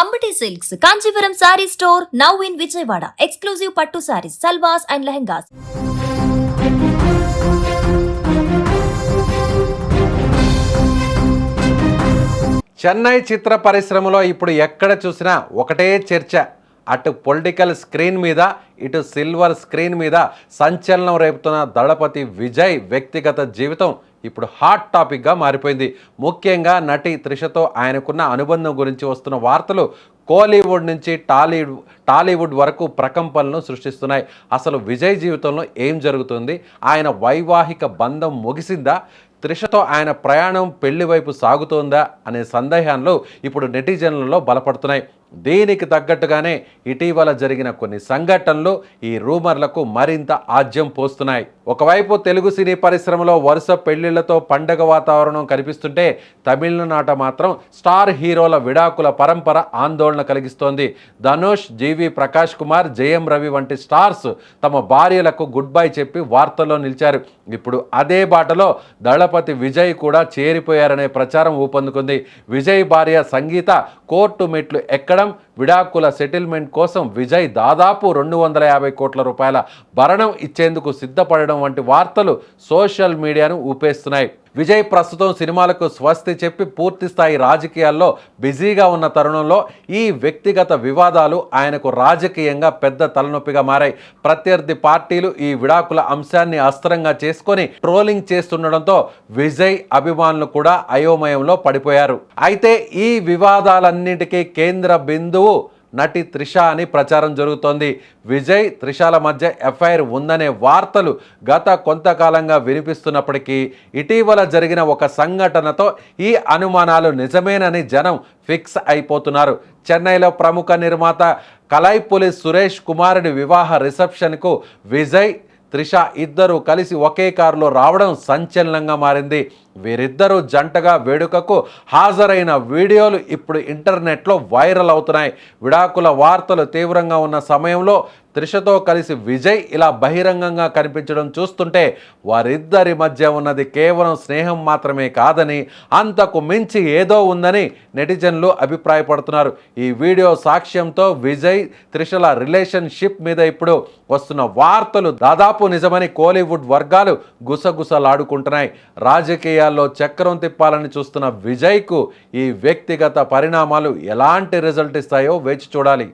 Amity Silks, Kanchipuram Saree Store, now in Vijayawada. Exclusive Pattu Sarees, Salwas and Lehengas. Chennai చిత్ర పరిశ్రమలో ఇప్పుడు ఎక్కడ చూసినా ఒకటే చర్చ. అటు పొలిటికల్ స్క్రీన్ మీద ఇటు సిల్వర్ స్క్రీన్ మీద సంచలనం రేపుతున్న దళపతి విజయ్ వ్యక్తిగత జీవితం ఇప్పుడు హాట్ టాపిక్గా మారిపోయింది. ముఖ్యంగా నటి త్రిషతో ఆయనకున్న అనుబంధం గురించి వస్తున్న వార్తలు కోలీవుడ్ నుంచి టాలీవుడ్ వరకు ప్రకంపనలను సృష్టిస్తున్నాయి. అసలు విజయ్ జీవితంలో ఏం జరుగుతుంది? ఆయన వైవాహిక బంధం ముగిసిందా? త్రిషతో ఆయన ప్రయాణం పెళ్లి వైపు సాగుతోందా అనే సందేహాలు ఇప్పుడు నెటిజన్లలో బలపడుతున్నాయి. దీనికి తగ్గట్టుగానే ఇటీవల జరిగిన కొన్ని సంఘటనలు ఈ రూమర్లకు మరింత ఆజ్యం పోస్తున్నాయి. ఒకవైపు తెలుగు సినీ పరిశ్రమలో వరుస పెళ్లిళ్లతో పండగ వాతావరణం కనిపిస్తుంటే, తమిళనాట మాత్రం స్టార్ హీరోల విడాకుల పరంపర ఆందోళన కలిగిస్తోంది. ధనుష్, జీవి ప్రకాష్ కుమార్, జయం రవి వంటి స్టార్స్ తమ భార్యలకు గుడ్ బై చెప్పి వార్తల్లో నిలిచారు. ఇప్పుడు అదే బాటలో దళపతి విజయ్ కూడా చేరిపోయారనే ప్రచారం ఊపందుకుంది. విజయ్ భార్య సంగీత కోర్టు మెట్లు ఎక్కడం, విడాకుల సెటిల్మెంట్ కోసం విజయ్ దాదాపు 250 కోట్ల రూపాయల భరణం ఇచ్చేందుకు సిద్ధపడడం వంటి వార్తలు సోషల్ మీడియాను ఊపేస్తున్నాయి. విజయ్ ప్రస్తుతం సినిమాలకు స్వస్తి చెప్పి పూర్తి స్థాయి రాజకీయాల్లో బిజీగా ఉన్న తరుణంలో ఈ వ్యక్తిగత వివాదాలు ఆయనకు రాజకీయంగా పెద్ద తలనొప్పిగా మారాయి. ప్రత్యర్థి పార్టీలు ఈ విడాకుల అంశాన్ని అస్త్రంగా చేసుకొని ట్రోలింగ్ చేస్తుండడంతో విజయ్ అభిమానులు కూడా అయోమయంలో పడిపోయారు. అయితే ఈ వివాదాలన్నిటికీ కేంద్ర బిందువు నటి త్రిష అని ప్రచారం జరుగుతోంది. విజయ్ త్రిషల మధ్య ఎఫ్ఐఆర్ ఉందనే వార్తలు గత కొంతకాలంగా వినిపిస్తున్నప్పటికీ ఇటీవల జరిగిన ఒక సంఘటనతో ఈ అనుమానాలు నిజమేనని జనం ఫిక్స్ అయిపోతున్నారు. చెన్నైలో ప్రముఖ నిర్మాత కలైపులి సురేష్ కుమారుడి వివాహ రిసెప్షన్కు విజయ్, త్రిష ఇద్దరు కలిసి ఒకే కారులో రావడం సంచలనంగా మారింది. వీరిద్దరూ జంటగా వేడుకకు హాజరైన వీడియోలు ఇప్పుడు ఇంటర్నెట్లో వైరల్ అవుతున్నాయి. విడాకుల వార్తలు తీవ్రంగా ఉన్న సమయంలో త్రిషతో కలిసి విజయ్ ఇలా బహిరంగంగా కనిపించడం చూస్తుంటే వారిద్దరి మధ్య ఉన్నది కేవలం స్నేహం మాత్రమే కాదని, అంతకు మించి ఏదో ఉందని నెటిజన్లు అభిప్రాయపడుతున్నారు. ఈ వీడియో సాక్ష్యంతో విజయ్, త్రిషల రిలేషన్షిప్ మీద ఇప్పుడు వస్తున్న వార్తలు దాదాపు నిజమని కోలీవుడ్ వర్గాలు గుసగుసలాడుకుంటున్నాయి. రాజకీయాల్లో చక్రం తిప్పాలని చూస్తున్న విజయ్కు ఈ వ్యక్తిగత పరిణామాలు ఎలాంటి రిజల్ట్ ఇస్తాయో వేచి చూడాలి.